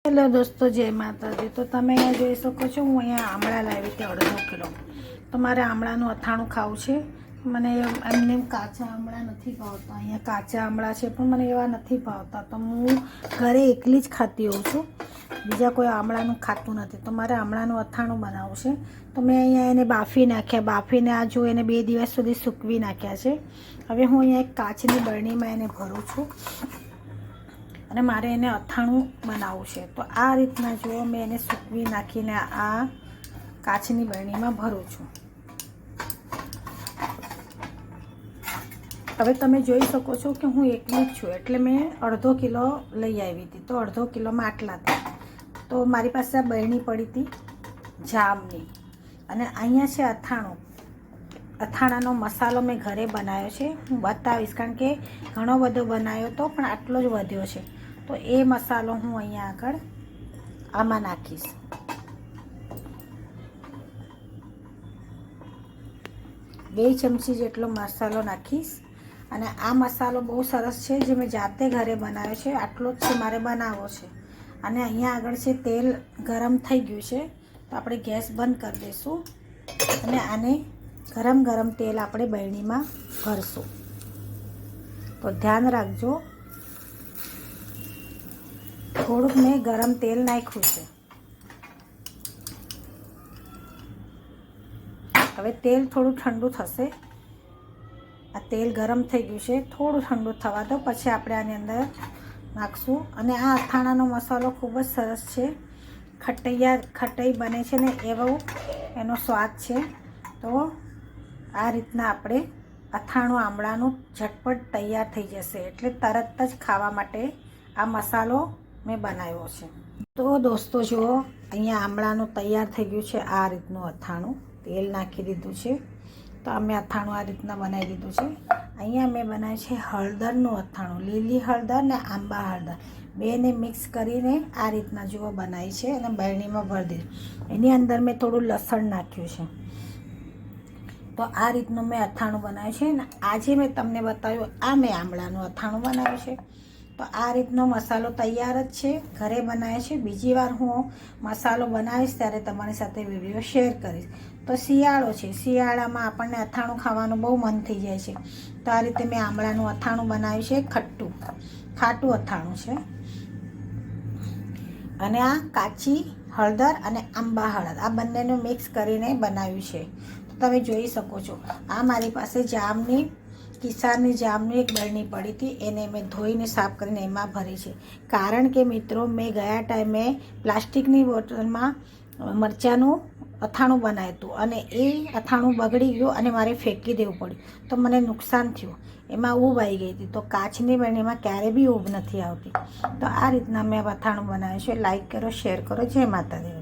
Hello દોસ્તો, જય માતાજી। તો તમે અહીંયા જોઈ શકો છો, હું અહીંયા આમળા લાવી હતી 1.5 કિલો। તો મારે આમળાનું અથાણું ખાવું છે। મને એમને કાચા આમળા નથી ભાવતા। અહીંયા કાચા આમળા છે પણ મને એવા નથી ભાવતા, તો હું ઘરે એકલી જ ખાતી હોઉં છું, બીજા કોઈ આમળાનું ખાતું નથી। તો મારે આમળાનું અથાણું બનાવવું છે। તો મેં અહીંયા એને બાફી નાખ્યા, બાફીને આ જો એને 2 દિવસ સુધી સૂકવી નાખ્યા છે। હવે હું અહીંયા એક કાચની બરણીમાં એને ભરું છું અને મારે એને અથાણું બનાવવું છે। તો આ રીતના જો મેં એને સૂકવી નાખીને આ કાચની બરણીમાં ભરું છું। હવે તમે જોઈ શકો છો કે હું એકલી જ છું, એટલે મેં 1/2 કિલો લઈ આવી હતી। તો 1/2 કિલોમાં આટલા હતા। તો મારી પાસે આ બરણી પડી હતી જામની, અને અહીંયા છે અથાણું। અથાણાનો મસાલો મેં ઘરે બનાવ્યો છે, હું બતાવીશ, કારણ કે ઘણો બધો બનાવ્યો હતો પણ આટલો જ વધ્યો છે। તો એ મસાલો હું અહીંયા આગળ આમાં નાખીશ। બે ચમચી જેટલો મસાલો નાખીશ, અને આ મસાલો બહુ સરસ છે, જે મેં જાતે ઘરે બનાવ્યો છે। આટલો જ છે, મારે બનાવવો છે। અને અહીંયા આગળ છે તેલ ગરમ થઈ ગયું છે, તો આપણે ગેસ બંધ કરી દઈશું અને આને ગરમ તેલ આપણે બરણીમાં ભરશું। તો ધ્યાન રાખજો, થોડુંક મેં ગરમ તેલ નાખ્યું છે। હવે તેલ થોડું ઠંડુ થશે, આ તેલ ગરમ થઈ ગયું છે, થોડું ઠંડુ થવા દો, પછી આપણે આની અંદર નાખશું। અને આ અથાણાનો મસાલો ખૂબ જ સરસ છે, ખટાઈ બને છે ને એવો એનો સ્વાદ છે। તો આ રીતના આપણે અથાણું આમળાનું ઝટપટ તૈયાર થઈ જશે, એટલે તરત જ ખાવા માટે આ મસાલો મેં બનાવ્યો છે। તો દોસ્તો જુઓ, અહીંયા આમળાનું તૈયાર થઈ ગયું છે આ રીતનું અથાણું। તેલ નાખી દીધું છે, તો અમે અથાણું આ રીતના બનાવી દીધું છે। અહીંયા મેં બનાવ્યું છે હળદરનું અથાણું, લીલી હળદર ને આંબા હળદર બેને મિક્સ કરીને આ રીતના જુઓ બનાવી છે, અને બરણીમાં ભરી દીધું। એની અંદર મેં થોડું લસણ નાખ્યું છે। તો આ રીતનું મેં અથાણું બનાવ્યું છે, ને આજે મેં તમને બતાવ્યું આ મેં આમળાનું અથાણું બનાવ્યું છે। તો આ રીતનો મસાલો તૈયાર જ છે, ઘરે બનાવ્યો છે। બીજી વાર હું મસાલો બનાવીશ ત્યારે તમારી સાથે વિડીયો શેર કરીશ। તો શિયાળો છે, શિયાળામાં આપણને અથાણું ખાવાનું બહુ મન થઈ જાય છે। તો આ રીતે મેં આમળાનું અથાણું બનાવ્યું છે, ખાટું અથાણું છે। અને આ કાચી હળદર અને આંબા હળદર આ બંનેનું મિક્સ કરીને બનાવ્યું છે। તો તમે જોઈ શકો છો, આ મારી પાસે કિસાનની જામની એક બરણી પડી હતી, એને મેં ધોઈને સાફ કરીને એમાં ભરી છે। કારણ કે મિત્રો, મેં ગયા ટાઈમે પ્લાસ્ટિકની બોટલમાં મરચાંનું અથાણું બનાવ્યું હતું, અને એ અથાણું બગડી ગયું અને મારે ફેંકી દેવું પડ્યું, તો મને નુકસાન થયું, એમાં ઊબ આવી ગઈ હતી। તો કાચની બરણીમાં ક્યારે બી ઊબ નથી આવતી। તો આ રીતના મેં અથાણું બનાવ્યું છે। લાઈક કરો, શેર કરો, જય માતાજી।